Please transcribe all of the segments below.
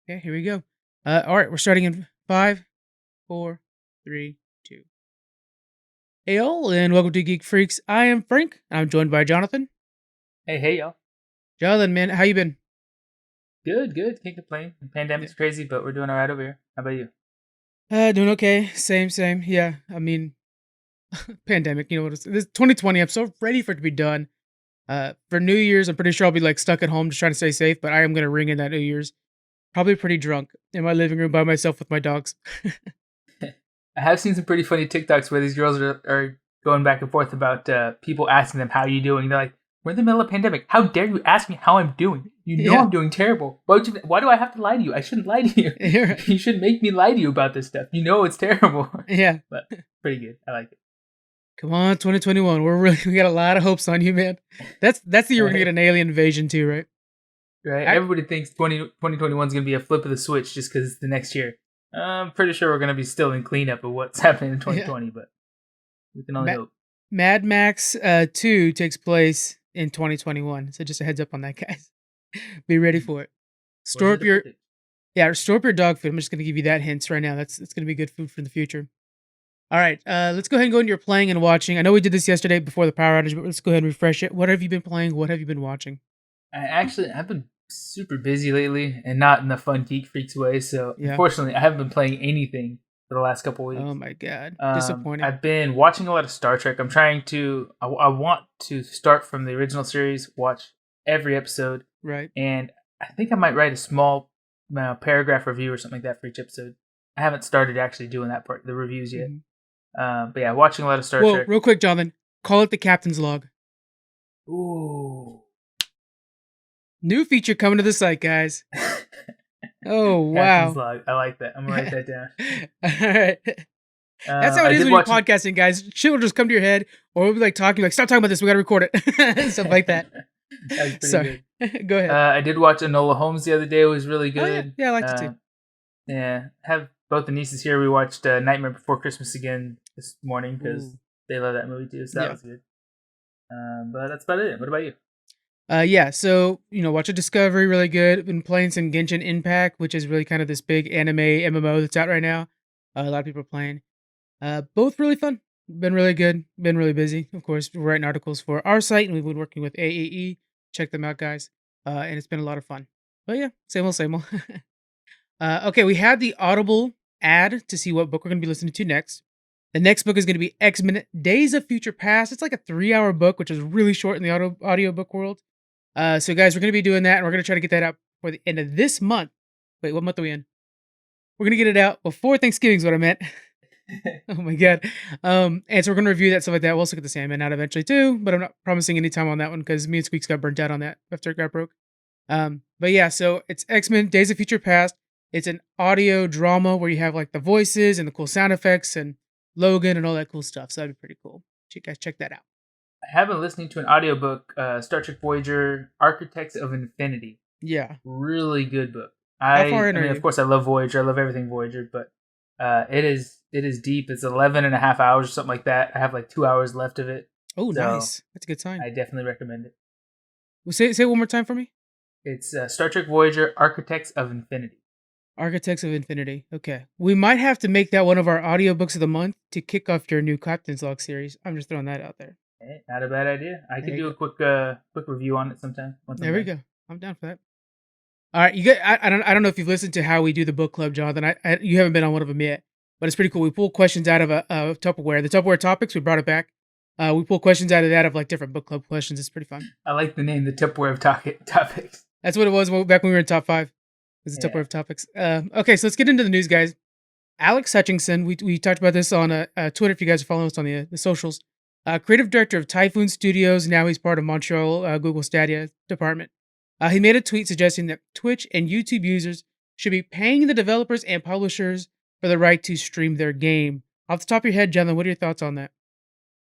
Okay, here we go. All right, we're starting in 5, 4, 3, 2. Hey all, and welcome to Geek Freaks. I am Frank. I'm joined by Jonathan. Hey, y'all. Jonathan, man, how you been? Good, good. Can't complain. The Yeah. pandemic's crazy, but we're doing all right over here. How about you? Doing okay. Same. Yeah, I mean, pandemic. You know what? This 2020. I'm so ready for it to be done. For New Year's, I'm pretty sure I'll be like stuck at home just trying to stay safe. But I am gonna ring in that New Year's. Probably pretty drunk in my living room by myself with my dogs. I have seen some pretty funny TikToks where these girls are going back and forth about people asking them, how you doing? They're like, we're in the middle of a pandemic. How dare you ask me how I'm doing? You know Yeah, I'm doing terrible. Why do I have to lie to you? I shouldn't lie to you. you're right. You shouldn't make me lie to you about this stuff. You know it's terrible. Yeah. But pretty good. I like it. Come on, 2021. We got a lot of hopes on you, man. That's the year we're gonna get Right? an alien invasion too, right? Right? I, Everybody thinks 2021 is going to be a flip of the switch just because it's the next year. I'm pretty sure we're going to be still in cleanup of what's happening in yeah. 2020, but we can only Ma- hope. Mad Max 2 takes place in 2021. So just a heads up on that, guys. Be ready for it. Where's Store the up your depicted? store up your dog food. I'm just gonna give you that hints right now. That's gonna be good food for the future. All right, let's go ahead and go into your playing and watching. I know we did this yesterday before the power outage, but let's go ahead and refresh it. What have you been playing? What have you been watching? I've been super busy lately and not in the fun geek freaks way. So Yeah. unfortunately, I haven't been playing anything for the last couple Oh weeks. my god, disappointing. I've been watching a lot of Star Trek. I want to start from the original series, watch every episode, Right. and I think I might write a small paragraph review or something like that for each episode. I haven't started actually doing that part, the reviews yet. Mhm. But yeah, watching a lot of Star Well, Trek. real quick, Jonathan, call it the captain's log. Ooh. New feature coming to the site, guys. Oh Captain's wow. log. I like that. I'm gonna write that down. All right. That's how it I is did when you're watch it. podcasting, guys. Shit will just come to your head, or we'll be like talking, like, stop talking about this. We got to record it. Stuff like that. That was pretty Sorry. good. Go ahead. I did watch Enola Holmes the other day. It was really Oh, yeah. good. Yeah, I liked it too. Yeah, have both the nieces here. We watched Nightmare Before Christmas again this morning because Ooh. they love that movie too. So that Yeah. was good. But that's about it. What about you? Yeah. So, watch a Discovery, really good. Been playing some Genshin Impact, which is really kind of this big anime MMO that's out right now. A lot of people are playing. Both really fun. Been really good. Been really busy. Of course, we're writing articles for our site, and we've been working with AAE. Check them out, guys. And it's been a lot of fun. But yeah, same old, same old. Okay, we have the Audible ad to see what book we're going to be listening to next. The next book is going to be X-Men Days of Future Past. It's like a 3-hour book, which is really short in the audiobook world. So, guys, we're going to be doing that, and we're going to try to get that out before the end of this month. Wait, what month are we in? We're going to get it out before Thanksgiving is what I meant. Oh my god. And so we're gonna review that stuff like that. We'll also get the Sandman out eventually too, but I'm not promising any time on that one because me and Squeaks got burnt out on that after it got broke. But yeah, so it's X-Men Days of Future Past. It's an audio drama where you have like the voices and the cool sound effects and Logan and all that cool stuff. So that'd be pretty cool. You guys check that out. I have been listening to an audiobook, Star Trek Voyager: Architects of Infinity. Yeah. Really good book. How far I in are mean, of you? course, I love Voyager. I love everything Voyager, but it is deep. It's 11 and a half hours or something like that. I have like 2 hours left of it, Oh, so nice. That's a good sign. I definitely recommend it. Well, say it one more time for me. It's Star Trek Voyager: Architects of Infinity. Architects of Infinity. Okay. We might have to make that one of our audiobooks of the month to kick off your new Captain's Log series. I'm just throwing that out there. Not a bad idea. I There could you do go. a quick review on it sometime once I'm There we done. go. I'm down for that. All right, you get. I don't know if you've listened to how we do the book club, Jonathan. You haven't been on one of them yet, but it's pretty cool. We pull questions out of a Tupperware. The Tupperware topics we brought it back. We pull questions out of that of like different book club questions. It's pretty fun. I like the name, the Tupperware of topics. That's what it was back when we were in top 5. It was the Yeah. Tupperware of topics. Okay, so let's get into the news, guys. Alex Hutchinson. We talked about this on Twitter. If you guys are following us on the socials, creative director of Typhoon Studios. Now he's part of Montreal Google Stadia department. He made a tweet suggesting that Twitch and YouTube users should be paying the developers and publishers for the right to stream their game. Off the top of your head, Jonathan, what are your thoughts on that?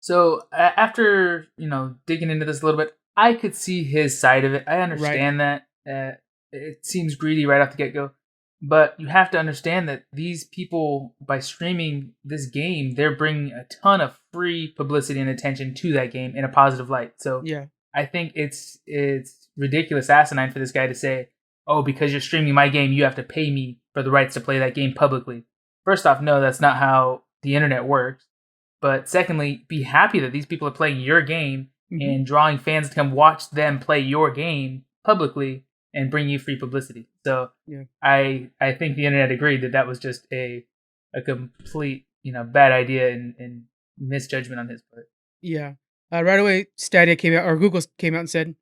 So after digging into this a little bit, I could see his side of it. I Right. understand that it seems greedy right off the get go, but you have to understand that these people, by streaming this game, they're bringing a ton of free publicity and attention to that game in a positive light. So Yeah. I think it's ridiculous, asinine for this guy to say, oh, because you're streaming my game, you have to pay me for the rights to play that game publicly. First off, no, that's not how the internet works. But secondly, be happy that these people are playing your game Hmm. and drawing fans to come watch them play your game publicly and bring you free publicity. So Yeah. I think the internet agreed that that was just a complete bad idea and misjudgment on his part. Yeah. Right away, Stadia came out, or Google came out and said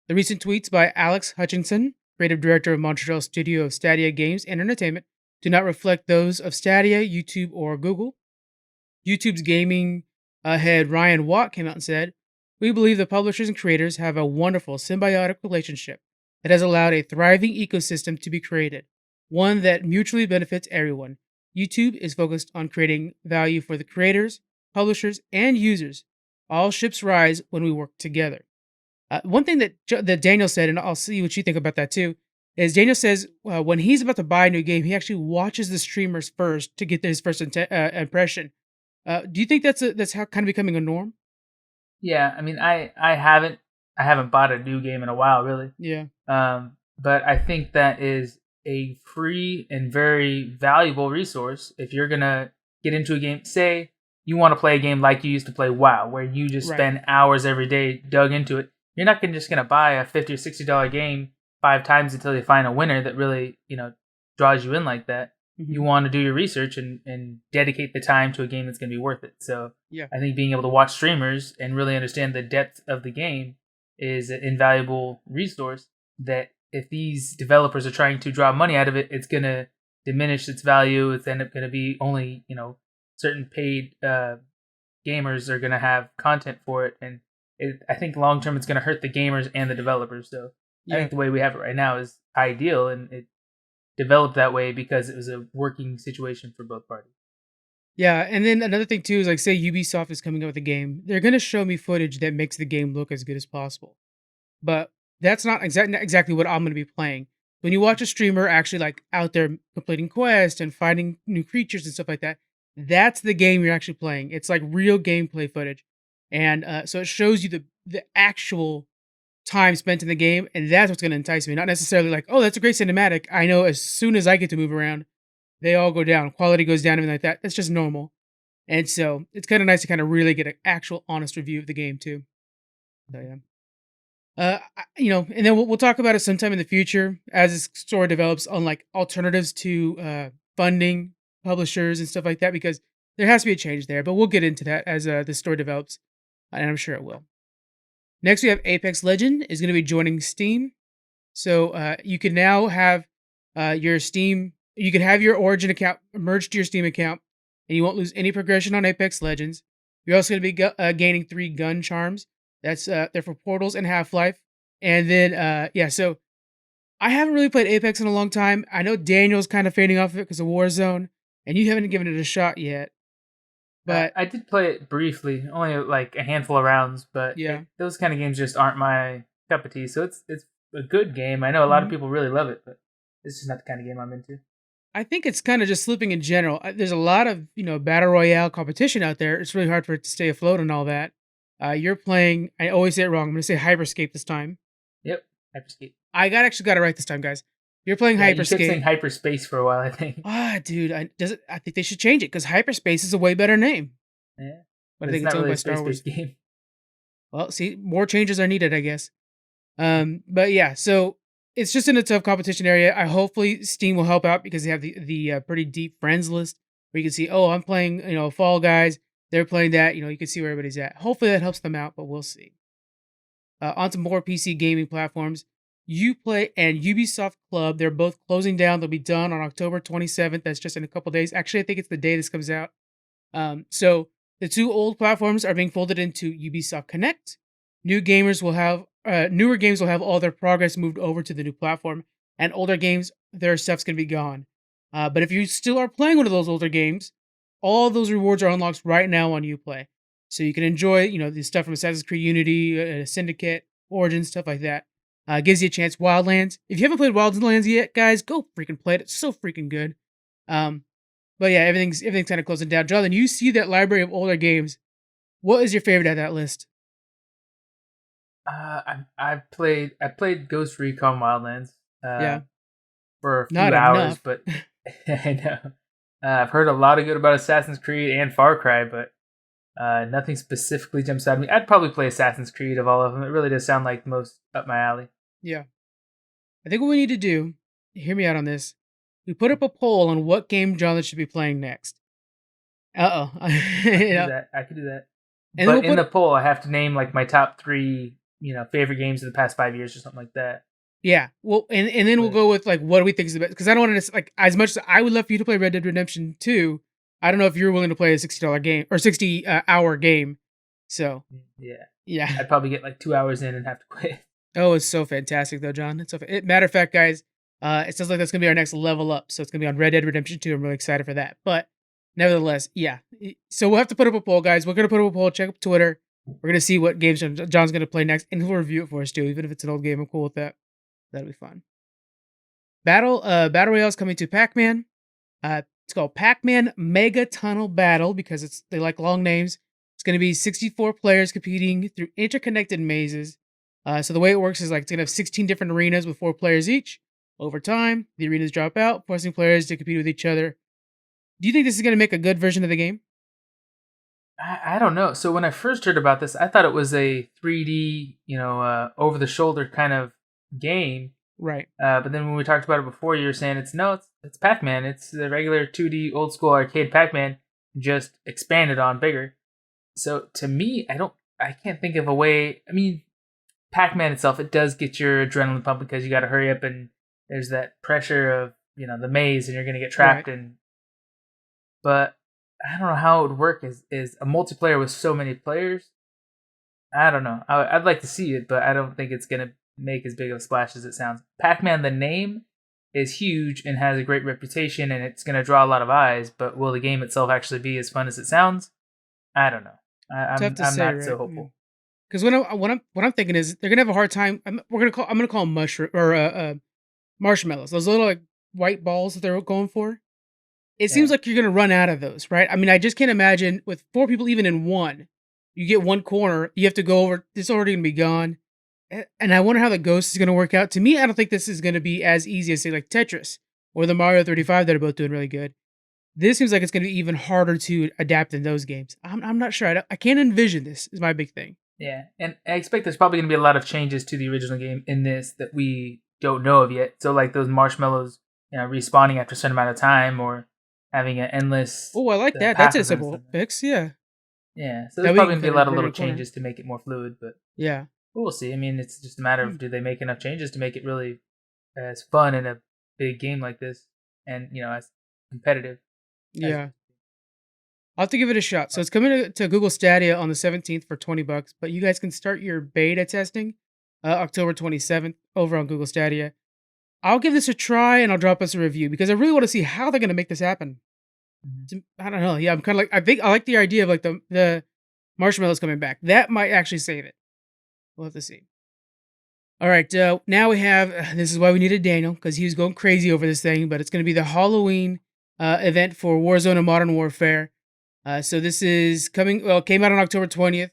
the recent tweets by Alex Hutchinson, creative director of Montreal studio of Stadia Games and Entertainment, do not reflect those of Stadia, YouTube, or Google. YouTube's gaming head Ryan Watt came out and said, "We believe the publishers and creators have a wonderful symbiotic relationship that has allowed a thriving ecosystem to be created, one that mutually benefits everyone. YouTube is focused on creating value for the creators, publishers, and users. All ships rise when we work together." One thing that Daniel said, and I'll see what you think about that too, is Daniel says when he's about to buy a new game, he actually watches the streamers first to get his first impression. Do you think that's how kind of becoming a norm? Yeah, I mean, I haven't bought a new game in a while, really. Yeah. But I think that is a free and very valuable resource if you're gonna get into a game. Say you want to play a game like you used to play WoW, where you just Right. spend hours every day dug into it. You're not just gonna buy a $50 or $60 game 5 times until you find a winner that really draws you in like that. Hmm. You want to do your research and dedicate the time to a game that's going to be worth it. So Yeah. I think being able to watch streamers and really understand the depth of the game is an invaluable resource that if these developers are trying to draw money out of it, it's going to diminish its value. It's end up going to be only, certain paid gamers are going to have content for it. And I think long term, it's going to hurt the gamers and the developers. So I Yeah. think the way we have it right now is ideal, and it developed that way because it was a working situation for both parties. Yeah. And then another thing too is like, say Ubisoft is coming out with a game, they're gonna show me footage that makes the game look as good as possible. But that's not exactly what I'm gonna be playing. When you watch a streamer actually like out there completing quests and finding new creatures and stuff like that, that's the game you're actually playing. It's like real gameplay footage, and so it shows you the actual time spent in the game, and that's what's gonna entice me. Not necessarily like, oh, that's a great cinematic. I know as soon as I get to move around, they all go down. Quality goes down, everything like that. That's just normal. And so it's kind of nice to kind of really get an actual honest review of the game too. So yeah. And then we'll talk about it sometime in the future as this story develops on like alternatives to funding publishers and stuff like that, because there has to be a change there. But we'll get into that as the story develops, and I'm sure it will. Next, we have Apex Legend is going to be joining Steam, so you can now have your Steam. You can have your Origin account merged to your Steam account, and you won't lose any progression on Apex Legends. You're also going to be gaining 3 gun charms. That's they're for Portals and Half Life. And then yeah, so I haven't really played Apex in a long time. I know Daniel's kind of fading off of it because of Warzone, and you haven't given it a shot yet. But I did play it briefly, only like a handful of rounds, but yeah, those kind of games just aren't my cup of tea. So it's a good game. I know a lot of mhm. people really love it, but it's just not the kind of game I'm into. I think it's kind of just slipping in general. There's a lot of battle royale competition out there. It's really hard for it to stay afloat and all that. You're playing. I always say it wrong. I'm going to say Hyperscape this time. Yep, Hyperscape. Actually got it right this time, guys. You're playing Yeah, you kept Hyperscape. saying hyperspace for a while, I think. Dude, I think they should change it because Hyperspace is a way better name. Yeah, But but I it's think it's not owned really by a Star Wars. space-based game. Well, see, more changes are needed, I guess. But yeah, so it's just in a tough competition area. I hopefully Steam will help out because they have the pretty deep friends list where you can see, oh, I'm playing, Fall Guys. They're playing that. You can see where everybody's at. Hopefully that helps them out, but we'll see. On to more PC gaming platforms. Uplay and Ubisoft Club. They're both closing down. They'll be done on October 27th. That's just in a couple days. Actually, I think it's the day this comes out. So the two old platforms are being folded into Ubisoft Connect. Newer games will have all their progress moved over to the new platform, and older games, their stuff's gonna be gone. But if you still are playing one of those older games, all of those rewards are unlocked right now on Uplay, so you can enjoy the stuff from Assassin's Creed Unity, Syndicate, Origin, stuff like that. Gives you a chance. Wildlands. If you haven't played Wildlands yet, guys, go freaking play it. It's so freaking good. Um, but yeah, everything's kind of closing down. Jonathan, you see that library of older games. What is your favorite out of that list? I played Ghost Recon Wildlands. Yeah. for a few Not hours, enough. but I know I've heard a lot of good about Assassin's Creed and Far Cry, but nothing specifically jumps out at me. I'd probably play Assassin's Creed of all of them. It really does sound like the most up my alley. Yeah. I think what we need to do, hear me out on this, we put up a poll on what game John should be playing next. Uh-oh. I could do Yeah. that. I could do that. And then we'll But in the put poll, I have to name like my top three, favorite games of the past 5 years or something like that. yeah. Well, and then we'll But go with like what do we think is the best? Because I don't want to like as much as I would love for you to play Red Dead Redemption 2. I don't know if you're willing to play a $60 game or 60 hour game. So yeah, yeah. I'd probably get like 2 hours in and have to quit. Oh, it's so fantastic though, John. It's so matter of fact, guys. It sounds like that's gonna be our next level up. So it's gonna be on Red Dead Redemption 2. I'm really excited for that. But nevertheless, yeah. So we'll have to put up a poll, guys. We're gonna put up a poll. Check up Twitter. We're gonna see what games John's gonna play next, and he'll review it for us too. Even if it's an old game, I'm cool with that. That'll be fun. Battle Royale is coming to Pac-Man. It's called Pac-Man Mega Tunnel Battle because they like long names. It's going to be 64 players competing through interconnected mazes. So the way it works is like it's going to have 16 different arenas with 4 players each. Over time, the arenas drop out, forcing players to compete with each other. Do you think this is going to make a good version of the game? I don't know. So when I first heard about this, I thought it was a 3D, over the shoulder kind of game. Right. But then when we talked about it before, you were saying it's Pac-Man. It's the regular 2D old school arcade Pac-Man, just expanded on bigger. So to me, I can't think of a way. I mean, Pac-Man itself, it does get your adrenaline pumping because you got to hurry up and there's that pressure of the maze and you're gonna get trapped in. But I don't know how it would work as a multiplayer with so many players. I don't know. I'd like to see it, but I don't think it's gonna make as big of a splash as it sounds. Pac-Man, the name, is huge and has a great reputation, and it's gonna draw a lot of eyes. But will the game itself actually be as fun as it sounds? I don't know. I'm not so hopeful. Because what I'm thinking is they're gonna have a hard time. I'm gonna call them mushroom or marshmallows. Those little like white balls that they're going for. It seems Yeah. like you're gonna run out of those, right? I mean, I just can't imagine with 4 people even in one. You get one corner, you have to go over. It's already gonna be gone. And I wonder how the ghost is gonna work out. To me, I don't think this is gonna be as easy as say like Tetris or the Mario 35 that are both doing really good. This seems like it's gonna be even harder to adapt in those games. I'm not sure. I can't envision this. Is my big thing. Yeah, and I expect there's probably going to be a lot of changes to the original game in this that we don't know of yet. So, like those marshmallows, respawning after a certain amount of time, or having an endless Oh, I like that. path That's a of them. simple fix. Yeah. Yeah, so That there's way you probably can going to be a kinda lot of run little a corner. changes to make it more fluid, but Yeah. we'll see. I mean, it's just a matter Hmm. of do they make enough changes to make it really as fun in a big game like this, and as competitive. Yeah. I'll have to give it a shot. So it's coming to Google Stadia on the 17th for $20, but you guys can start your beta testing October 27th over on Google Stadia. I'll give this a try and I'll drop us a review because I really want to see how they're going to make this happen. I don't know. Yeah, I'm kind of like I think I like the idea of like the marshmallows coming back. That might actually save it. We'll have to see. All right, now we have this is why we needed Daniel because he was going crazy over this thing, but it's going to be the Halloween event for Warzone and Modern Warfare. So this is came out on October 20th.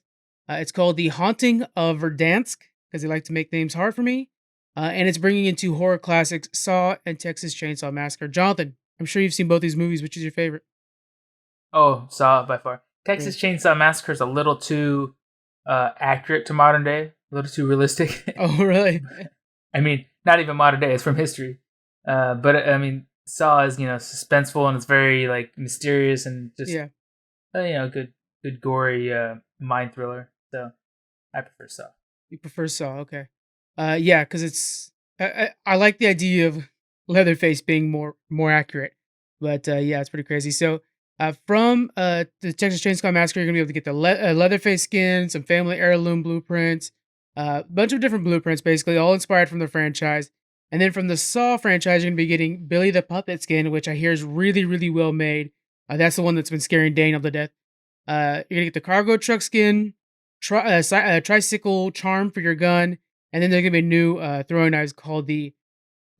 It's called The Haunting of Verdansk because they like to make names hard for me. And it's bringing in 2 horror classics, Saw and Texas Chainsaw Massacre. Jonathan, I'm sure you've seen both these movies. Which is your favorite? Oh, Saw by far. Texas Chainsaw Massacre is a little too accurate to modern day, a little too realistic. Oh, really? I mean, not even modern day; it's from history. But I mean, Saw is suspenseful and it's very like mysterious and just Yeah. Good gory mind thriller. So I prefer Saw. You prefer Saw? Okay. Yeah, because I like the idea of Leatherface being more accurate, but yeah, it's pretty crazy. So from the Texas Chainsaw Massacre, you're gonna be able to get the Leatherface skin, some family heirloom blueprints, a bunch of different blueprints, basically all inspired from the franchise. And then from the Saw franchise, you're gonna be getting Billy the Puppet skin, which I hear is really really well made. That's the one that's been scaring Daniel to death. You're gonna get the cargo truck skin, tricycle charm for your gun, and then there's gonna be a new throwing knives called the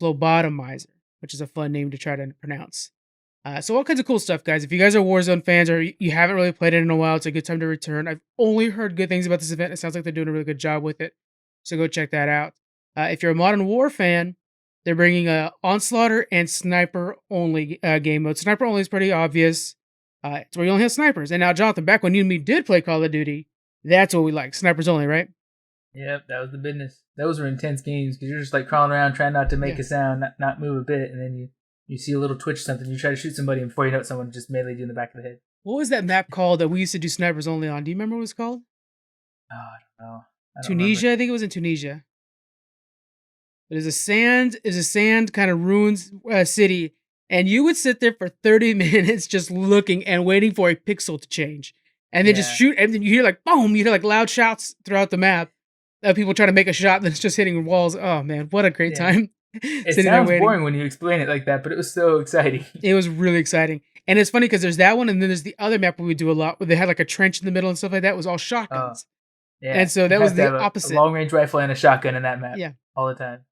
Phlebotomizer, which is a fun name to try to pronounce. So all kinds of cool stuff, guys. If you guys are Warzone fans or you haven't really played it in a while, it's a good time to return. I've only heard good things about this event. It sounds like they're doing a really good job with it. So go check that out. If you're a Modern War fan, They're bringing a Onslaughter and Sniper only game mode. Sniper only is pretty obvious. It's where you only have snipers. And now, Jonathan, back when you and me did play Call of Duty, that's what we like. Snipers only, right? Yep, that was the business. Those were intense games because you're just like crawling around trying not to make Yeah. a sound, not move a bit, and then you see a little twitch or something. You try to shoot somebody, and before you know it, someone just melee you in the back of the head. What was that map called that we used to do snipers only on? Do you remember what it was called? Oh, I don't know. I don't remember. Tunisia, I think it was in Tunisia. It is a sand kind of ruins city, and you would sit there for 30 minutes just looking and waiting for a pixel to change, and then just Yeah, shoot, and then you hear like boom, you hear like loud shouts throughout the map. People trying to make a shot that's just hitting walls. Oh man, what a great yeah. time It sitting there sounds waiting. boring when you explain it like that, but it was so exciting. It was really exciting, and it's funny because there's that one, and then there's the other map we would do a lot where they had like a trench in the middle and stuff like that. It was all Oh, shotguns, and yeah. so You that was have to the have a opposite. long range rifle and a shotgun in that map Yeah, all the time.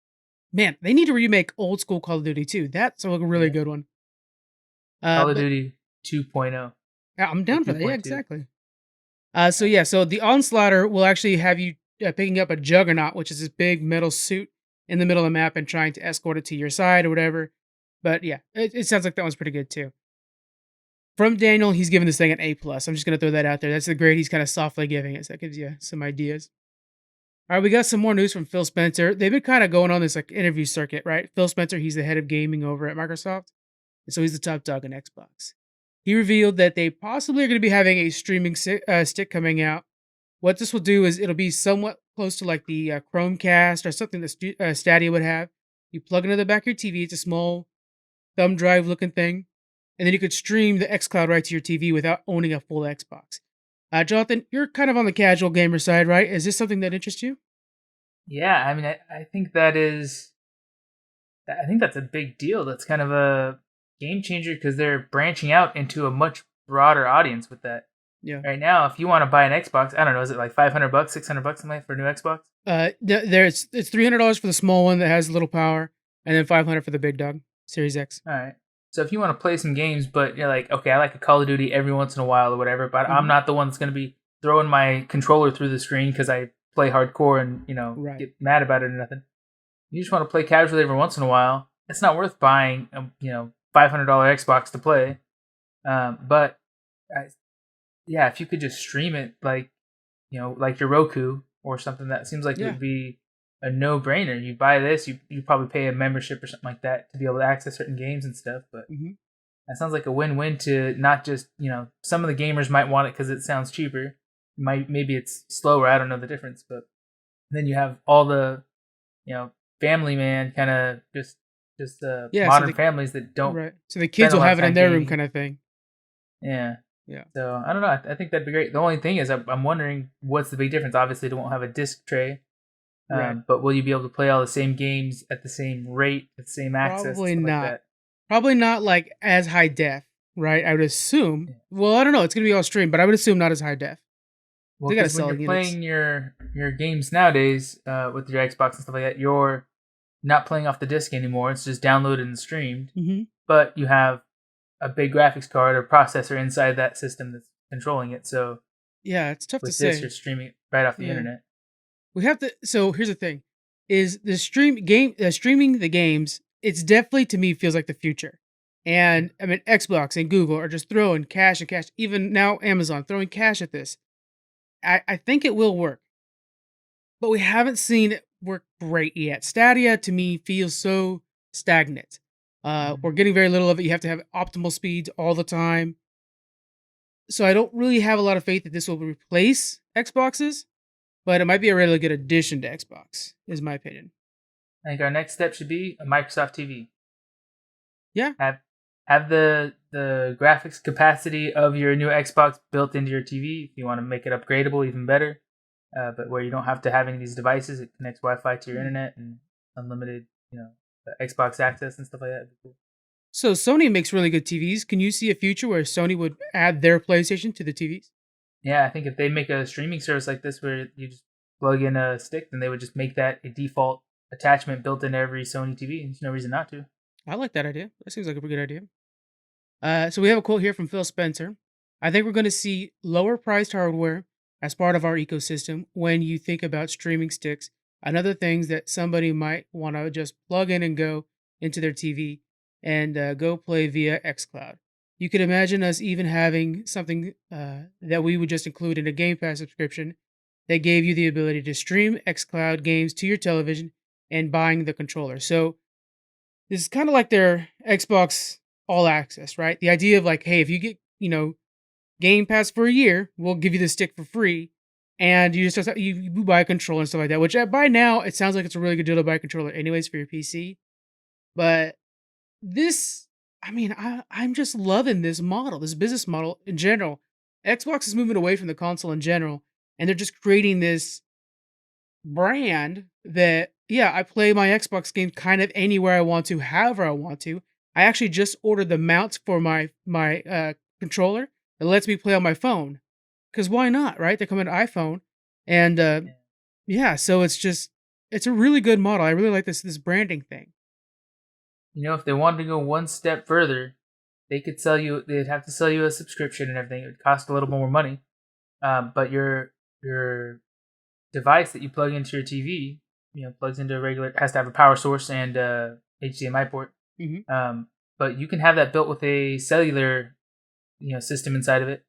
man, they need to remake old school Call of Duty too. That's a really Yeah. good one. Call of But Duty 2.0 yeah, I'm or down for that. Yeah, 2.2. exactly. So the Onslaughter will actually have you picking up a Juggernaut, which is this big metal suit in the middle of the map, and trying to escort it to your side or whatever. But yeah, it sounds like that one's pretty good too. From Daniel, he's giving this thing an A plus. I'm just gonna throw that out there. That's the grade he's kind of softly giving it. So that gives you some ideas. All right, we got some more news from Phil Spencer. They've been kind of going on this like interview circuit, right? Phil Spencer, he's the head of gaming over at Microsoft, and so he's the top dog on Xbox. He revealed that they possibly are going to be having a streaming stick coming out. What this will do is it'll be somewhat close to like the Chromecast or something that Stadia would have. You plug it into the back of your TV. It's a small thumb drive looking thing, and then you could stream the XCloud right to your TV without owning a full Xbox. Jonathan, you're kind of on the casual gamer side, right? Is this something that interests you? Yeah, I mean, I think that is. I think that's a big deal. That's kind of a game changer because they're branching out into a much broader audience with that. Yeah. Right now, if you want to buy an Xbox, I don't know, is it like $500, $600 something like for a new Xbox? There's it's $300 for the small one that has a little power, and then 500 for the big dog Series X. All right. So if you want to play some games, but you're like, okay, I like a Call of Duty every once in a while or whatever, but I'm Mhm. not the one that's going to be throwing my controller through the screen because I play hardcore and Right. get mad about it or nothing. You just want to play casually every once in a while. It's not worth buying a $500 Xbox to play. But I, yeah, if you could just stream it like your Roku or something, that seems like it Yeah. would be a no-brainer. You buy this, you probably pay a membership or something like that to be able to access certain games and stuff. But Hmm. that sounds like a win-win to not just some of the gamers might want it because it sounds cheaper. Maybe it's slower. I don't know the difference, but then you have all the family man kind of just Yeah. modern families that don't Right. So the spend kids a will lot of have it in time their room, gaming. kind of thing. Yeah. Yeah. So I don't know. I think that'd be great. The only thing is, I'm wondering what's the big difference. Obviously, they won't have a disc tray, Right. but will you be able to play all the same games at the same rate, with the same access, and Probably stuff like not. that? Probably not like as high def, right? I would assume. Yeah. Well, I don't know. It's gonna be all streamed, but I would assume not as high def. Well, They gotta because when sell you're units. playing your games nowadays with your Xbox and stuff like that, you're not playing off the disc anymore. It's just downloaded and streamed. Hmm. But you have a big graphics card or processor inside that system that's controlling it. So Yeah, it's tough to with this, say. you're streaming it right off the Yeah. internet. We have to. So here's the thing: is the streaming the games? It's definitely to me feels like the future. And I mean, Xbox and Google are just throwing cash and cash. Even now, Amazon throwing cash at this. I think it will work, but we haven't seen it work great yet. Stadia to me feels so stagnant. Mhm. We're getting very little of it. You have to have optimal speeds all the time. So I don't really have a lot of faith that this will replace Xboxes, but it might be a really good addition to Xbox, is my opinion. I think our next step should be a Microsoft TV. Yeah. Have the graphics capacity of your new Xbox built into your TV. If you want to make it upgradable, even better. But where you don't have to have any of these devices, it connects Wi-Fi to your internet and unlimited, Xbox access and stuff like that. Would be cool. So Sony makes really good TVs. Can you see a future where Sony would add their PlayStation to the TVs? Yeah, I think if they make a streaming service like this where you just plug in a stick, then they would just make that a default attachment built into every Sony TV. There's no reason not to. I like that idea. That seems like a pretty good idea. So we have a quote here from Phil Spencer. I think we're going to see lower priced hardware as part of our ecosystem when you think about streaming sticks another things that somebody might want to just plug in and go into their TV and go play via xCloud. You could imagine us even having something that we would just include in a Game Pass subscription that gave you the ability to stream xCloud games to your television and buying the controller. So this is kind of like their Xbox All Access, right? The idea of like, hey, if you get, Game Pass for a year, we'll give you the stick for free, and you buy a controller and stuff like that. Which by now it sounds like it's a really good deal to buy a controller, anyways, for your PC. But this, I'm just loving this model, this business model in general. Xbox is moving away from the console in general, and they're just creating this brand that, yeah, I play my Xbox game kind of anywhere I want to, however I want to. I actually just ordered the mounts for my controller that lets me play on my phone. Because why not, right? They come in iPhone, and Yeah. yeah, so it's a really good model. I really like this branding thing. If they wanted to go one step further, they'd have to sell you a subscription and everything. It would cost a little more money. But your device that you plug into your TV, plugs into a regular, has to have a power source and HDMI port. Hmm. But you can have that built with a cellular, system inside of it.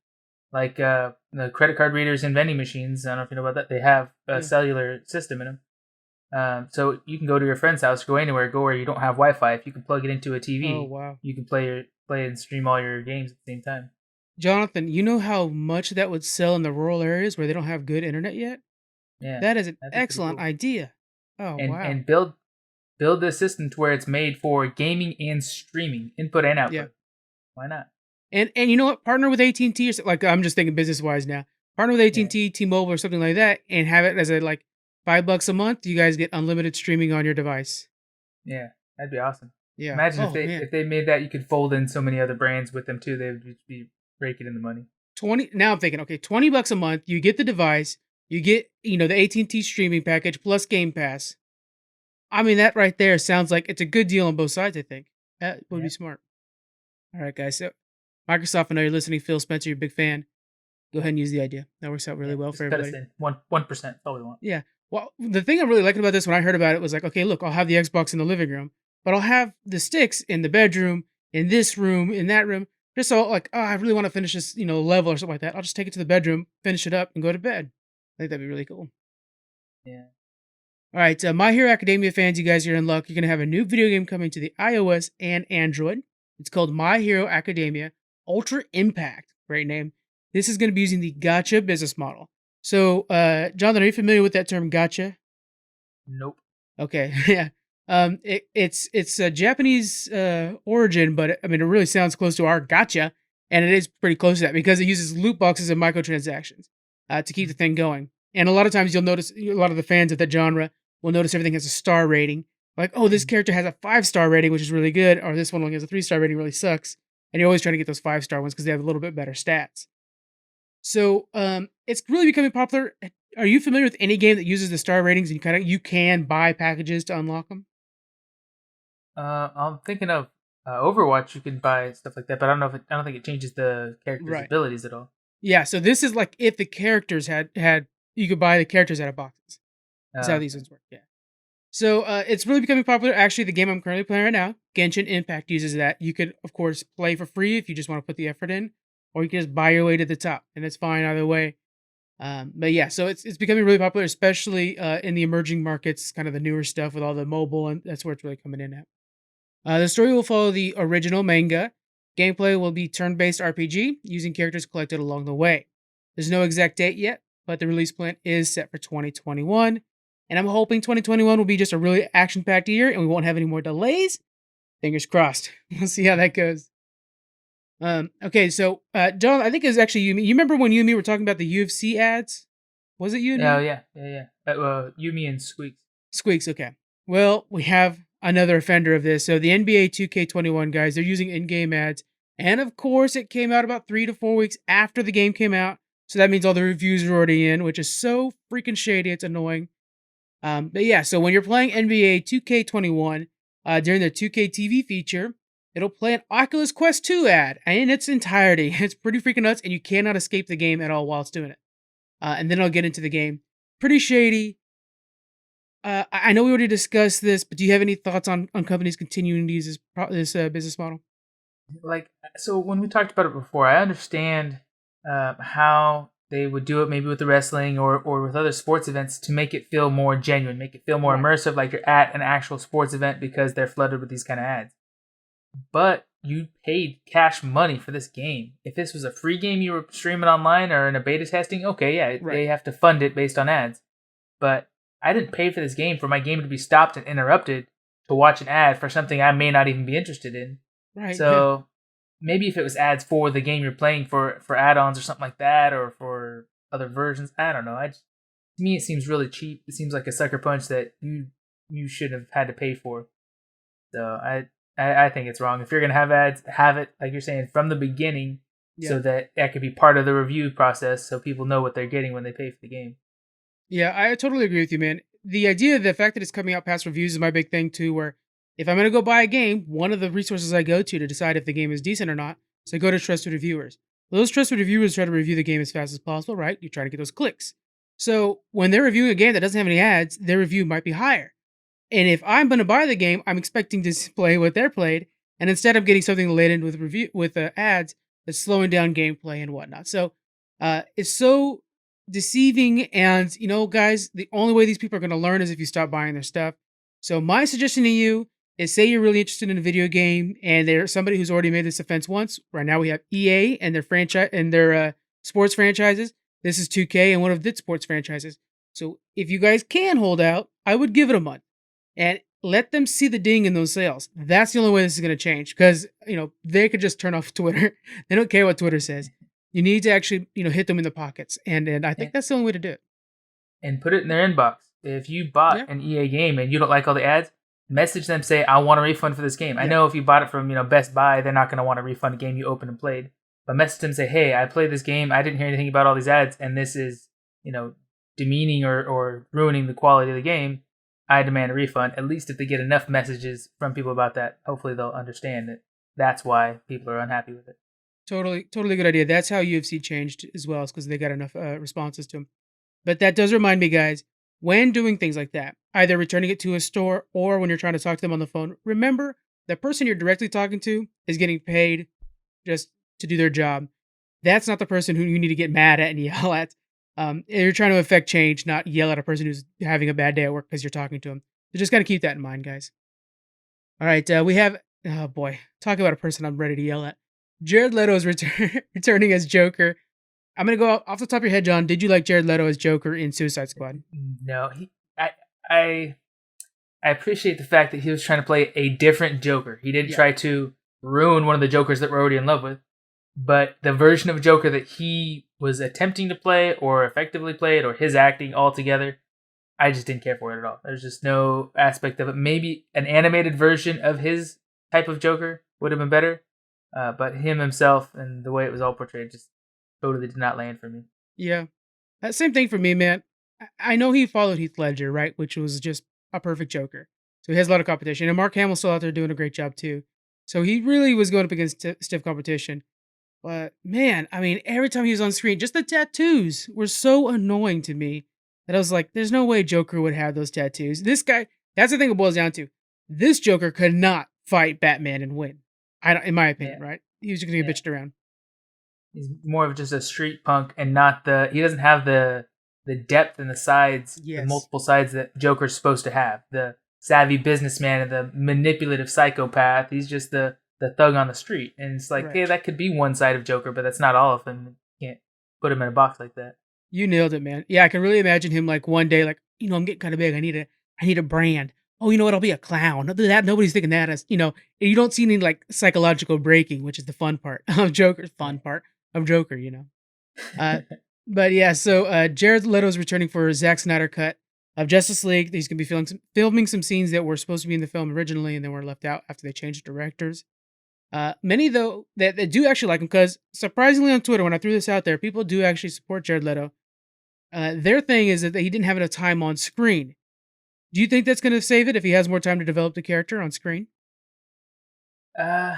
Like the credit card readers and vending machines. I don't know if you know about that. They have a Yeah. cellular system in them. So you can go to your friend's house, go anywhere, go where you don't have Wi-Fi. If you can plug it into a Oh TV, wow, you can play and stream all your games at the same time. Jonathan, you know how much that would sell in the rural areas where they don't have good internet yet? Yeah, That is an that'd be pretty excellent cool. idea. Oh wow. And build this system to where it's made for gaming and streaming, input and Yeah. output. Why not? And you know what? Partner with AT&T or like I'm just thinking business wise now. Partner with Yeah, AT&T, T-Mobile or something like that and have it as a like $5 a month. You guys get unlimited streaming on your device. yeah, that'd be awesome. Yeah. Imagine Oh man. if they made that, you could fold in so many other brands with them too. They would just be raking in the money. 20 now I'm thinking, okay, $20 a month, you get the device, you get, the AT&T streaming package plus Game Pass. I mean, that right there sounds like it's a good deal on both sides, I think. That would be Yeah, smart. All right, guys. So Microsoft, I know you're listening. Phil Spencer, you're a big fan. Go ahead and use the idea. That works out really yeah. well for Just cut us everybody. in 1%. That's all we want. Yeah. Well, the thing I really liked about this when I heard about it was like, okay, look, I'll have the Xbox in the living room, but I'll have the sticks in the bedroom, in this room, in that room. Just so like, oh, I really want to finish this, level or something like that. I'll just take it to the bedroom, finish it up, and go to bed. I think that'd be really cool. Yeah. All right, My Hero Academia fans, you guys are in luck. You're gonna have a new video game coming to the iOS and Android. It's called My Hero Academia Ultra Impact. Great name. This is gonna be using the Gotcha business model. So, Jonathan, are you familiar with that term, Gotcha? Nope. Okay, yeah. It's a Japanese origin, but I mean, it really sounds close to our Gotcha, and it is pretty close to that because it uses loot boxes and microtransactions to keep the thing going. And a lot of times, you'll notice a lot of the fans of that genre will notice everything has a star rating. Like, oh, this Mhm. character has a 5-star rating, which is really good, or this one only has a 3-star rating, really sucks. And you're always trying to get those 5-star ones because they have a little bit better stats. So, it's really becoming popular. Are you familiar with any game that uses the star ratings and you can buy packages to unlock them? I'm thinking of Overwatch. You can buy stuff like that, but I don't think it changes the character's Right. abilities at all. Yeah. So this is like if the characters had you could buy the characters out of boxes. That's how these Okay. ones work. Yeah. So it's really becoming popular. Actually, the game I'm currently playing right now, Genshin Impact, uses that. You could, of course, play for free if you just want to put the effort in, or you can just buy your way to the top, and it's fine either way. But yeah, so it's becoming really popular, especially in the emerging markets, kind of the newer stuff with all the mobile, and that's where it's really coming in at. The story will follow the original manga. Gameplay will be turn-based RPG using characters collected along the way. There's no exact date yet, but the release plan is set for 2021. And I'm hoping 2021 will be just a really action-packed year and we won't have any more delays. Fingers crossed. We'll see how that goes. Okay, so John, I think it was actually you. You remember when you and me were talking about the UFC ads? Was it you and Oh me? yeah, yeah, yeah. Yumi and Squeaks. Squeaks, okay. Well, we have another offender of this. So the NBA 2K21 guys, they're using in-game ads. And of course, it came out about 3 to 4 weeks after the game came out. So that means all the reviews are already in, which is so freaking shady. It's annoying. But yeah, so when you're playing NBA 2K21 during the 2K TV feature, it'll play an Oculus Quest 2 ad in its entirety. It's pretty freaking nuts, and you cannot escape the game at all while it's doing it. And then I'll get into the game. Pretty shady, I know we already discussed this, but do you have any thoughts on companies continuing to use this business model? Like, so when we talked about it before, I understand how they would do it, maybe with the wrestling or with other sports events, to make it feel more genuine, make it feel more Right. immersive, like you're at an actual sports event because they're flooded with these kind of ads. But you paid cash money for this game. If this was a free game you were streaming online or in a beta testing, okay, yeah, Right. they have to fund it based on ads. But I didn't pay for this game for my game to be stopped and interrupted to watch an ad for something I may not even be interested in. Right. Yeah. So maybe if it was ads for the game you're playing, for add-ons or something like that, or for other versions, I don't know. To me, it seems really cheap. It seems like a sucker punch that you should have had to pay for. So I think it's wrong. If you're gonna have ads, have it like you're saying from the beginning, Yeah. so that could be part of the review process, so people know what they're getting when they pay for the game. Yeah, I totally agree with you, man. The fact that it's coming out past reviews is my big thing too. Where if I'm gonna go buy a game, one of the resources I go to decide if the game is decent or not, so I go to trusted reviewers. Those trusted reviewers try to review the game as fast as possible, right? You try to get those clicks. So when they're reviewing a game that doesn't have any ads, their review might be higher. And if I'm gonna buy the game, I'm expecting to play what they're played, and instead I'm getting something laden with ads that's slowing down gameplay and whatnot. So it's so deceiving. And guys, the only way these people are gonna learn is if you stop buying their stuff. So my suggestion to you is, say you're really interested in a video game, and there's somebody who's already made this offense once. Right now we have EA and their franchise and their sports franchises. This is 2K and one of its sports franchises. So if you guys can hold out, I would give it a month and let them see the ding in those sales. That's the only way this is going to change, because they could just turn off Twitter. They don't care what Twitter says. You need to actually hit them in the pockets, and I think And that's the only way to do it. and put it in their inbox. If you bought Yeah, an EA game and you don't like all the ads, message them, say I want a refund for this game. I yeah, know if you bought it from Best Buy, they're not going to want to refund a game you opened and played. But message them, say, hey, I played this game. I didn't hear anything about all these ads, and this is demeaning or ruining the quality of the game. I demand a refund. At least if they get enough messages from people about that, hopefully they'll understand that that's why people are unhappy with it. totally, totally good idea. That's how UFC changed as well, is because they got enough responses to them. But that does remind me, guys, when doing things like that, either returning it to a store or when you're trying to talk to them on the phone, remember the person you're directly talking to is getting paid just to do their job. That's not the person who you need to get mad at and yell at. You're trying to affect change, not yell at a person who's having a bad day at work because you're talking to them. So just got to keep that in mind, guys. All right, we have, oh boy, talk about a person I'm ready to yell at. Jared Leto is returning as Joker. I'm gonna go off the top of your head, John. Did you like Jared Leto as Joker in Suicide Squad? No, I I appreciate the fact that he was trying to play a different Joker. He didn't Yeah, try to ruin one of the Jokers that we're already in love with. But the version of Joker that he was attempting to play or effectively played or his acting altogether, I just didn't care for it at all. There's just no aspect of it. Maybe an animated version of his type of Joker would have been better. But him himself and the way it was all portrayed just totally did not land for me. yeah. Same thing for me, man. I know he followed Heath Ledger, right, which was just a perfect Joker. So he has a lot of competition, and Mark Hamill's still out there doing a great job too. So he really was going up against stiff competition. But man, I mean, every time he was on screen, just the tattoos were so annoying to me that I was like, "There's no way Joker would have those tattoos." This guy, that's the thing it boils down to. This Joker could not fight Batman and win. I don't, in my opinion, Yeah, right? He was just gonna get yeah. bitched around. He's more of just a street punk and not the. He doesn't have the depth and the sides, the Yes, multiple sides that Joker's supposed to have. The savvy businessman and the manipulative psychopath. He's just the thug on the street, and it's like, right. yeah, that could be one side of Joker, but that's not all of him. You can't put him in a box like that. You nailed it, man. Yeah, I can really imagine him like one day, like, I'm getting kind of big. I need a brand. Oh, you know what? I'll be a clown. Other than that, nobody's thinking that as, and you don't see any like psychological breaking, which is the fun part of Joker's fun part of Joker. Uh, but yeah, so Jared Leto's returning for a Zack Snyder cut of Justice League. He's gonna be filming some scenes that were supposed to be in the film originally and then were left out after they changed directors. Many though that do actually like him, because surprisingly on Twitter, when I threw this out there, people do actually support Jared Leto. Their thing is that he didn't have enough time on screen. Do you think that's going to save it if he has more time to develop the character on screen? uh,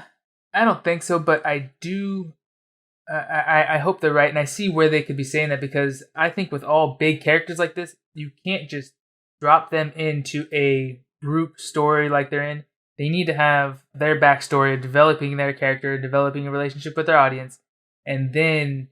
I don't think so, but I do. I hope they're right, and I see where they could be saying that, because I think with all big characters like this, you can't just drop them into a group story like they're in, they need to have their backstory, developing their character, developing a relationship with their audience, and then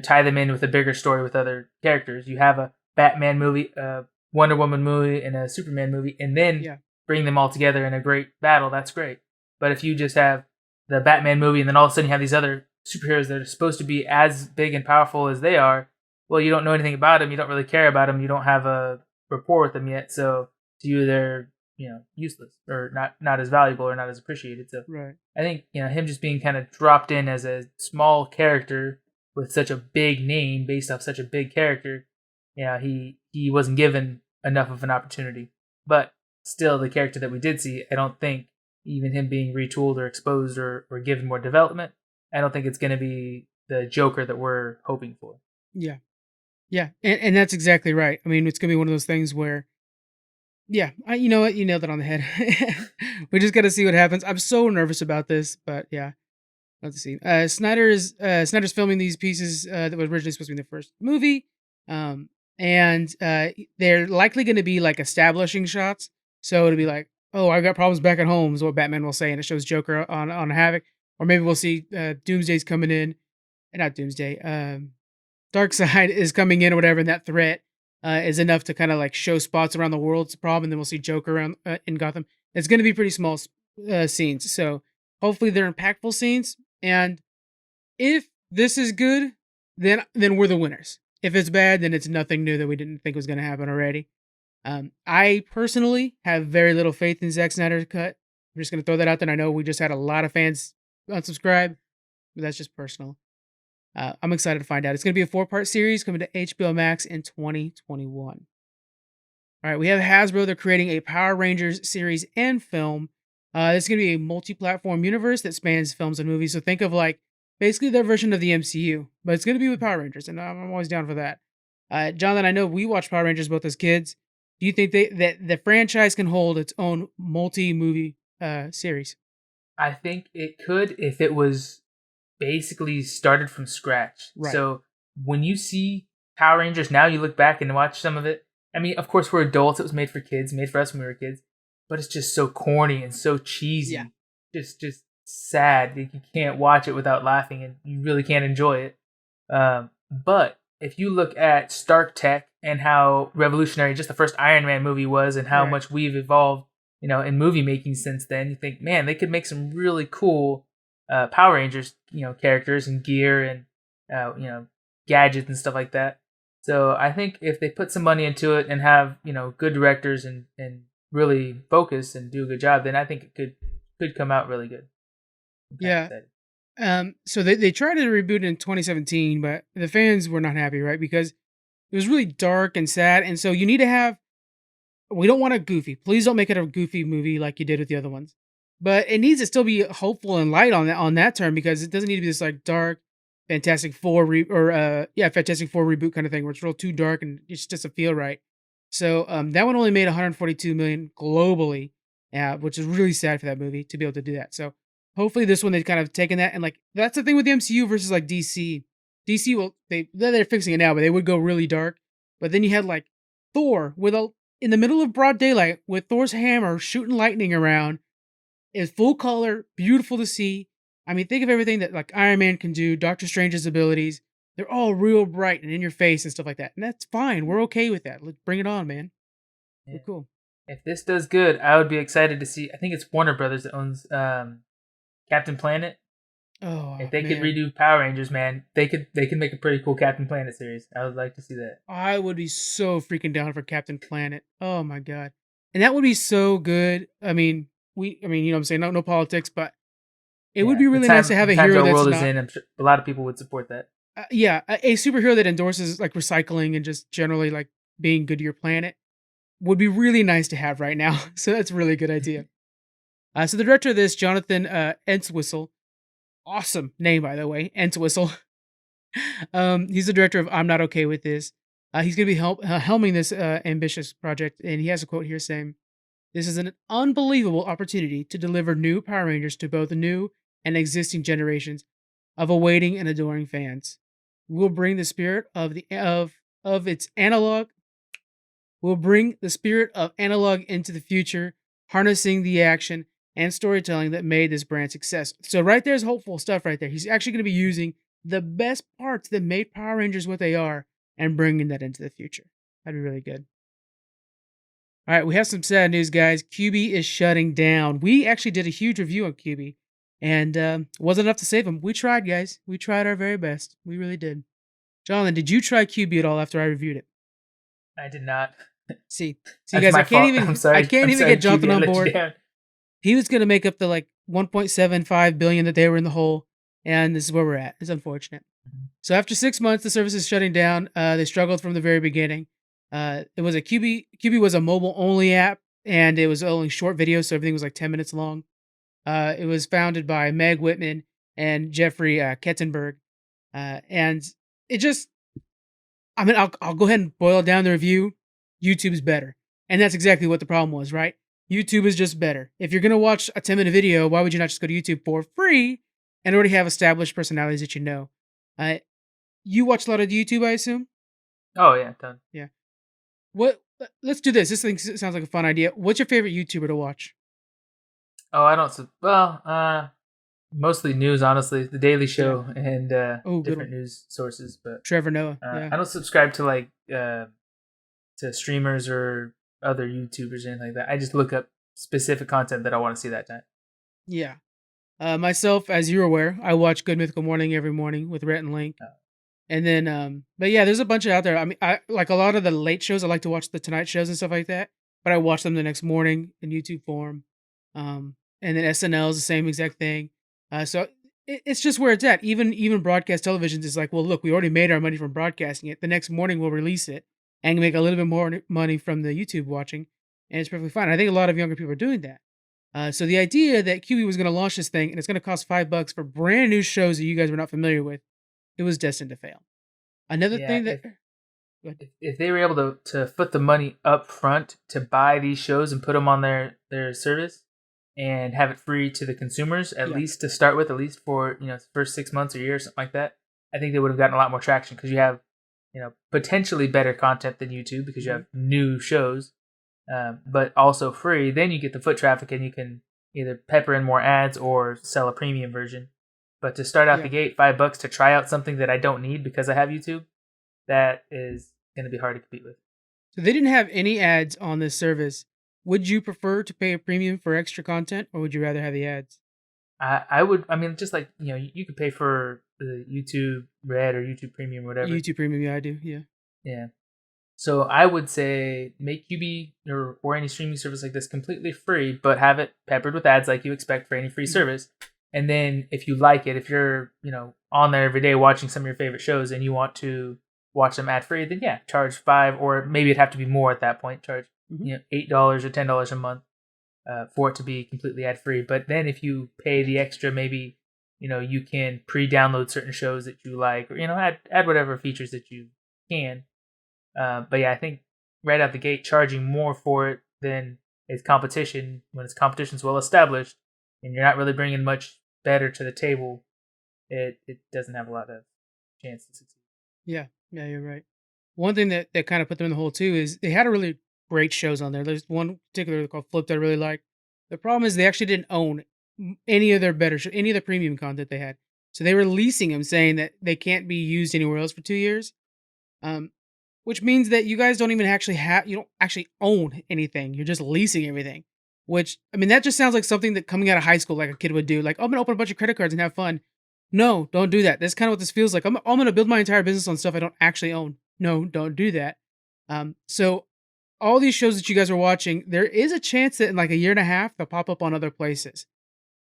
tie them in with a bigger story with other characters. You have a Batman movie, a Wonder Woman movie, and a Superman movie, and then Yeah. bring them all together in a great battle. That's great. But if you just have the Batman movie and then all of a sudden you have these other superheroes that are supposed to be as big and powerful as they are, well, you don't know anything about them. You don't really care about them. You don't have a rapport with them yet. So to you, they're useless or not as valuable or not as appreciated. So Right. I think him just being kind of dropped in as a small character with such a big name based off such a big character, he wasn't given enough of an opportunity. But still, the character that we did see, I don't think even him being retooled or exposed or given more development, I don't think it's going to be the Joker that we're hoping for. Yeah. Yeah. And that's exactly right. I mean, it's gonna be one of those things where, yeah, you know what, you nailed it on the head. We just got to see what happens. I'm so nervous about this, but yeah, let's see. Snyder's filming these pieces that were originally supposed to be in the first movie, and they're likely going to be like establishing shots. So it'll be like, oh, I've got problems back at home, is what Batman will say, and it shows Joker on Havoc, or maybe we'll see Doomsday's coming in, not Doomsday. Darkseid is coming in or whatever, and that threat is enough to kind of like show spots around the world's problem, and then we'll see Joker around in Gotham. It's going to be pretty small scenes, so hopefully they're impactful scenes. And if this is good, then we're the winners. If it's bad, then it's nothing new that we didn't think was going to happen already. I personally have very little faith in Zack Snyder's cut. I'm just going to throw that out there. I know we just had a lot of fans unsubscribe, but that's just personal. I'm excited to find out. It's going to be a 4-part series coming to HBO Max in 2021. All right, we have Hasbro. They're creating a Power Rangers series and film. It's going to be a multi-platform universe that spans films and movies. So think of like basically their version of the MCU, but it's going to be with Power Rangers, and I'm always down for that. Jonathan, I know we watched Power Rangers both as kids. Do you think that the franchise can hold its own multi-movie series? I think it could if it was basically started from scratch. Right. So when you see Power Rangers now, you look back and watch some of it. I mean, of course, we're adults. It was made for kids, made for us when we were kids. But it's just so corny and so cheesy. Yeah. Just sad. You can't watch it without laughing, and you really can't enjoy it. But if you look at Stark Tech and how revolutionary just the first Iron Man movie was, and how much we've evolved, in movie making since then, you think, man, they could make some really cool Power Rangers, characters and gear and gadgets and stuff like that. So I think if they put some money into it and have good directors and really focus and do a good job, then I think it could come out really good. Yeah. So they tried to reboot it in 2017, but the fans were not happy, right? Because it was really dark and sad, and so you need to have. We don't want a goofy. Please don't make it a goofy movie like you did with the other ones. But it needs to still be hopeful and light on that term, because it doesn't need to be this like dark Fantastic Four Fantastic Four reboot kind of thing where it's real too dark and it just doesn't feel right. So that one only made 142 million globally, which is really sad for that movie to be able to do that. So hopefully this one they've kind of taken that, and like that's the thing with the MCU versus like DC. DC will they're fixing it now, but they would go really dark. But then you had like Thor in the middle of broad daylight with Thor's hammer shooting lightning around. It's full color, beautiful to see. I mean, think of everything that like Iron Man can do, Doctor Strange's abilities. They're all real bright and in your face and stuff like that. And that's fine. We're okay with that. Let's bring it on, man. Yeah. We're cool. If this does good, I would be excited to see. I think it's Warner Brothers that owns Captain Planet. Oh, if they man. could redo Power Rangers, man, they could make a pretty cool Captain Planet series. I would like to see that. I would be so freaking down for Captain Planet. Oh my god. And that would be so good. I mean, you know what I'm saying? No politics, but it would be really nice to have a hero that's world not, is in. I'm sure a lot of people would support that. A superhero that endorses like recycling and just generally like being good to your planet would be really nice to have right now. So that's a really good idea. So the director of this, Jonathan Entwistle, awesome name by the way, Entwistle. He's the director of I'm Not Okay With This. He's going to be helming this ambitious project, and he has a quote here saying, "This is an unbelievable opportunity to deliver new Power Rangers to both new and existing generations of awaiting and adoring fans. We'll bring the spirit of its analog will bring the spirit of analog into the future, harnessing the action and storytelling that made this brand success. So right there's hopeful stuff right there. He's actually going to be using the best parts that made Power Rangers what they are and bringing that into the future. That'd be really good. All right, we have some sad news, guys. QB is shutting down. We actually did a huge review on QB, and wasn't enough to save him. We tried, guys. We tried our very best. We really did. Jonathan, did you try QB at all after I reviewed it? I did not. See, That's guys, my I can't fault. even, I'm sorry. I can't I'm even sorry, get Jonathan QB, I on let you board. down. He was going to make up the like 1.75 billion that they were in the hole, and this is where we're at. It's unfortunate. So after 6 months, the service is shutting down. They struggled from the very beginning. It was a QB. QB was a mobile only app, and it was only short videos, so everything was like 10 minutes long. It was founded by Meg Whitman and Jeffrey Kettenberg, and it just. I mean, I'll go ahead and boil down the review. YouTube's better, and that's exactly what the problem was, right? YouTube is just better. If you're gonna watch a 10-minute video, why would you not just go to YouTube for free and already have established personalities that you know? You watch a lot of YouTube, I assume. Oh yeah, done. Yeah. What? Let's do this. This thing sounds like a fun idea. What's your favorite YouTuber to watch? Oh, I don't. Mostly news, honestly. The Daily Show and Oh, good different one. news sources, but Trevor Noah. Yeah. I don't subscribe to like to streamers or other YouTubers or anything like that. I just look up specific content that I want to see that time. Yeah. Myself, as you're aware, I watch Good Mythical Morning every morning with Rhett and Link. And then, but yeah, there's a bunch out there. I mean, I like a lot of the late shows. I like to watch the Tonight shows and stuff like that. But I watch them the next morning in YouTube form. And then SNL is the same exact thing. So it's just where it's at. Even broadcast televisions is like, well, look, we already made our money from broadcasting it. The next morning we'll release it and make a little bit more money from the YouTube watching, and it's perfectly fine. I think a lot of younger people are doing that. So the idea that QB was going to launch this thing and it's going to cost $5 for brand new shows that you guys were not familiar with, it was destined to fail. Another Yeah, thing that if they were able to put the money up front to buy these shows and put them on their service and have it free to the consumers, at least to start with, at least for first 6 months or year, something like that, I think they would have gotten a lot more traction because you have potentially better content than YouTube because you have new shows, but also free. Then you get the foot traffic and you can either pepper in more ads or sell a premium version. But to start out the gate, $5 to try out something that I don't need because I have YouTube, that is going to be hard to compete with. So they didn't have any ads on this service. Would you prefer to pay a premium for extra content, or would you rather have the ads? I would. I mean, just like you could pay for the YouTube Red or YouTube Premium, or whatever. YouTube Premium, yeah, I do. Yeah. Yeah. So I would say make QB or any streaming service like this completely free, but have it peppered with ads like you expect for any free service. And then if you like it, if you're on there every day watching some of your favorite shows and you want to watch them ad free, then yeah, charge $5, or maybe it'd have to be more at that point. Charge $8 or $10 a month for it to be completely ad free. But then if you pay the extra, maybe you can pre-download certain shows that you like, or add whatever features that you can. But yeah, I think right out the gate, charging more for it than its competition, when its competition's well established, and you're not really bringing much better to the table, it doesn't have a lot of chance to succeed. Yeah, you're right. One thing that kind of put them in the hole too is they had a really great shows on there. There's one particular called Flip that I really like. The problem is they actually didn't own any of their any of the premium content they had, so they were leasing them, saying that they can't be used anywhere else for 2 years. Which means that you guys don't even actually you don't actually own anything. You're just leasing everything. Which, I mean, that just sounds like something that coming out of high school, like a kid would do. Like, oh, I'm gonna open a bunch of credit cards and have fun. No, don't do that. That's kind of what this feels like. I'm gonna build my entire business on stuff I don't actually own. No, don't do that. So all these shows that you guys are watching, there is a chance that in like a year and a half they'll pop up on other places.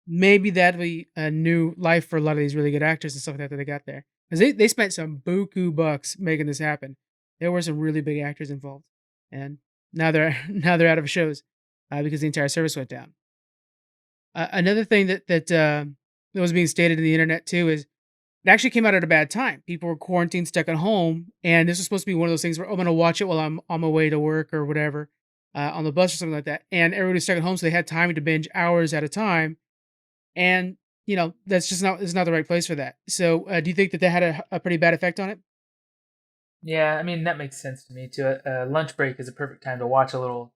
Maybe that'll be a new life for a lot of these really good actors and stuff like that they got there. Because they spent some buku bucks making this happen. There were some really big actors involved, and now they're out of shows because the entire service went down. Another thing that was being stated in the internet too is it actually came out at a bad time. People were quarantined, stuck at home, and this was supposed to be one of those things where I'm going to watch it while I'm on my way to work or whatever, on the bus or something like that. And everybody's stuck at home, so they had time to binge hours at a time, and that's just not the right place for that. So, do you think that had a pretty bad effect on it? Yeah, I mean that makes sense to me too. Lunch break is a perfect time to watch a little,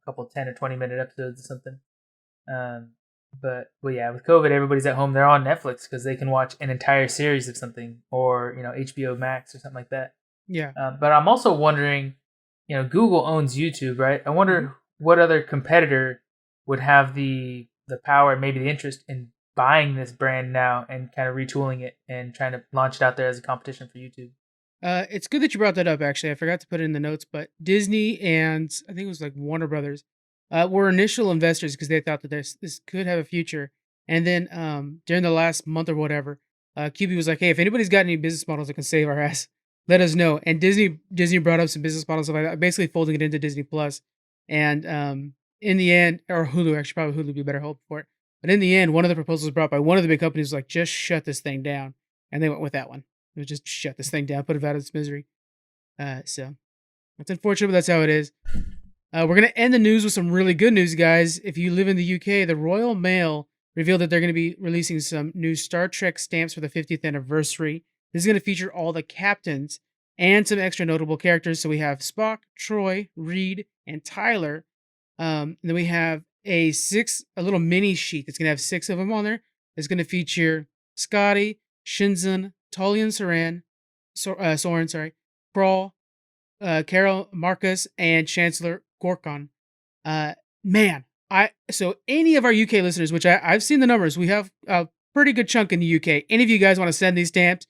couple 10 or 20 minute episodes or something. Um, but well, yeah, with COVID, everybody's at home. They're on Netflix because they can watch an entire series of something, or HBO Max or something like that. Yeah. But I'm also wondering, Google owns YouTube, right? I Hmm. wonder what other competitor would have the power, maybe the interest in buying this brand now and kind of retooling it and trying to launch it out there as a competition for YouTube. It's good that you brought that up. Actually, I forgot to put it in the notes, but Disney and I think it was like Warner Brothers were initial investors because they thought that this could have a future. And then during the last month or whatever, QB was like, "Hey, if anybody's got any business models that can save our ass, let us know." And Disney brought up some business models stuff like that, basically folding it into Disney Plus. And in the end, or Hulu, actually, probably Hulu would be a better hope for it. But in the end, one of the proposals brought by one of the big companies was like, "Just shut this thing down," and they went with that one. It was just shut this thing down, put it out of its misery. So that's unfortunate, but that's how it is. We're gonna end the news with some really good news, guys. If you live in the UK, the Royal Mail revealed that they're going to be releasing some new Star Trek stamps for the 50th anniversary. This is going to feature all the captains and some extra notable characters. So we have Spock, Troy, Reed, and Tyler. And then we have a little mini sheet that's going to have 6 of them on there. It's going to feature Scotty, Shinzon, Tolian Soren, sorry, Crawl, Carol, Marcus, and Chancellor Gorkon. Uh, man, so any of our UK listeners, which I've seen the numbers, we have a pretty good chunk in the UK. Any of you guys want to send these stamps?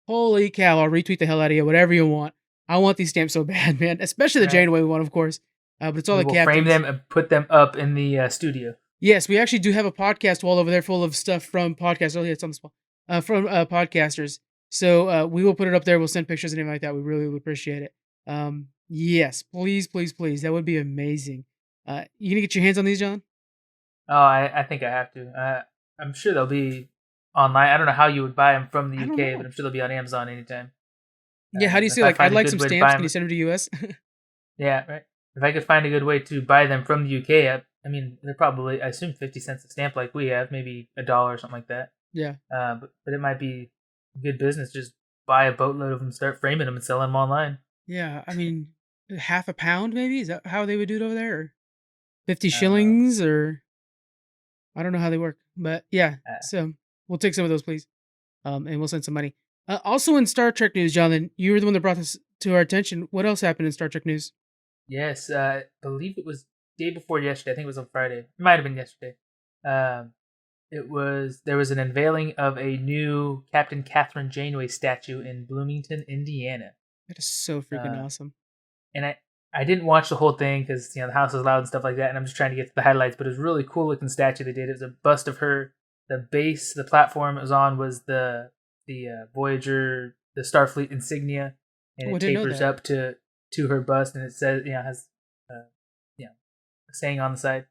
Holy cow! I'll retweet the hell out of you, whatever you want. I want these stamps so bad, man. Especially the All right, Janeway one, of course. But it's all we the will frame captains. them and put them up in the studio. Yes, we actually do have a podcast wall over there full of stuff from podcasts. Oh, yeah, it's on the spot. From podcasters. So we will put it up there. We'll send pictures and anything like that. We really would appreciate it. Yes, please, please, please. That would be amazing. You gonna get your hands on these, John? Oh, I think I have to. I'm sure they'll be online. I don't know how you would buy them from the I don't UK, but know. I'm sure they'll be on Amazon anytime. Yeah, how do you If say I like I'd find a like good some way to buy stamps? Can you them, send them to US? yeah, right. If I could find a good way to buy them from the UK, I mean, they're probably, I assume, 50 cents a stamp like we have, maybe $1 or something like that. Yeah. But it might be good business. Just buy a boatload of them, start framing them, and sell them online. Yeah. I mean, half a pound maybe? Is that how they would do it over there? Or 50 I don't know. shillings or I don't know how they work. But yeah. Uh, So we'll take some of those, please. And we'll send some money. Also in Star Trek news, Jonathan, you were the one that brought this to our attention. What else happened in Star Trek news? yes, I believe it was day before yesterday. I think it was on Friday. It might have been yesterday. Um, there was an unveiling of a new Captain Catherine Janeway statue in Bloomington, Indiana. That is so freaking Uh, awesome. and I didn't watch the whole thing because the house was loud and stuff like that, and I'm just trying to get to the highlights. But it was a really cool looking statue they did. It was a bust of her. The base, the platform it was on was the Voyager, the Starfleet insignia, and Oh, I it didn't know tapers that. up to her bust, and it says has you know a saying on the side.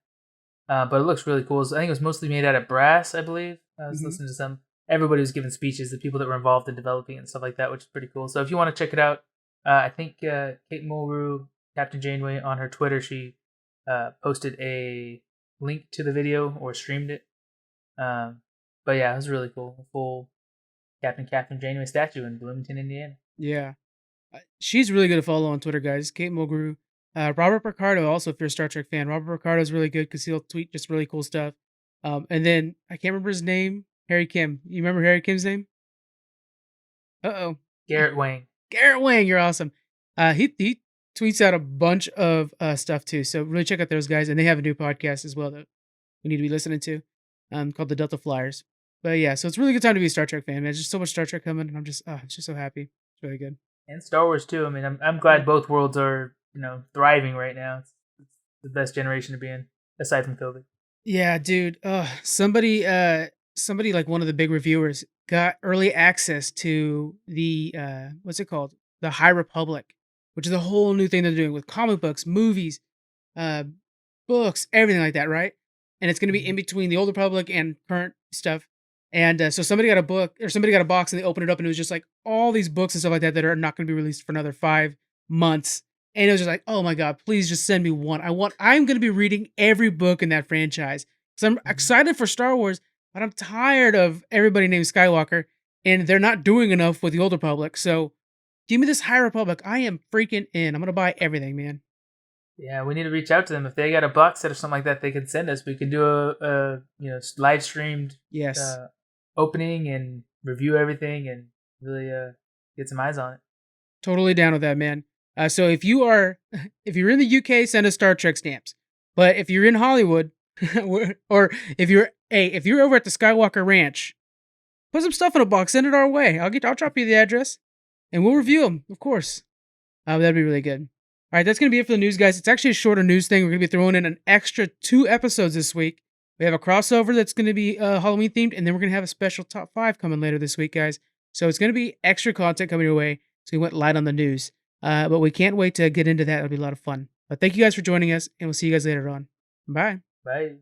But it looks really cool. So I think it was mostly made out of brass, I believe. I was Hmm. listening to everybody was giving speeches, the people that were involved in developing it and stuff like that, which is pretty cool. So if you want to check it out, I think Kate Mulgrew, Captain Janeway, on her Twitter, she posted a link to the video or streamed it. Um, but yeah, it was really cool. A full Captain Catherine Janeway statue in Bloomington, Indiana. Yeah. She's really good to follow on Twitter, guys. Kate Mulgrew. Robert Picardo, also, if you're a Star Trek fan, Robert Picardo is really good because he'll tweet just really cool stuff. And then I can't remember his name. Harry Kim. You remember Harry Kim's name? Uh oh. Garrett Wang. Garrett Wang, you're awesome. He tweets out a bunch of stuff too. So really check out those guys, and they have a new podcast as well that we need to be listening to, called the Delta Flyers. But yeah, so it's a really good time to be a Star Trek fan, man. There's just so much Star Trek coming, and I'm just so happy. It's really good. And Star Wars too. I mean, I'm Yeah. glad both worlds are thriving right now. It's the best generation to be in, aside from COVID. Yeah, dude. Somebody like one of the big reviewers got early access to the what's it called? The High Republic, which is a whole new thing they're doing with comic books, movies, uh, books, everything like that, right? And it's going to be Mhm. in between the Old Republic and current stuff. And so somebody got a book or somebody got a box and they opened it up and it was just like all these books and stuff like that that are not going to be released for another 5 months. And it was just like, oh my god, please just send me one. I'm going to be reading every book in that franchise because I'm Mhm. excited for Star Wars, but I'm tired of everybody named Skywalker and they're not doing enough with the Old Republic. So Give me this High Republic. I am freaking in. I'm gonna buy everything, man. Yeah, we need to reach out to them. If they got a box set or something like that, they can send us. We can do a live streamed Yes, uh, opening and review everything and really get some eyes on it. totally down with that, man. So if you are, if you're in the UK, send us Star Trek stamps. But if you're in Hollywood, or if you're over at the Skywalker Ranch, put some stuff in a box, send it our way. I'll drop you the address, and we'll review them, of course. That'd be really good. All right, that's gonna be it for the news, guys. It's actually a shorter news thing. We're gonna be throwing in an extra 2 episodes this week. We have a crossover that's gonna be Halloween themed, and then we're gonna have a special top 5 coming later this week, guys. So it's gonna be extra content coming your way. So we went light on the news, but we can't wait to get into that. It'll be a lot of fun. But thank you guys for joining us, and we'll see you guys later on. Bye. Bye.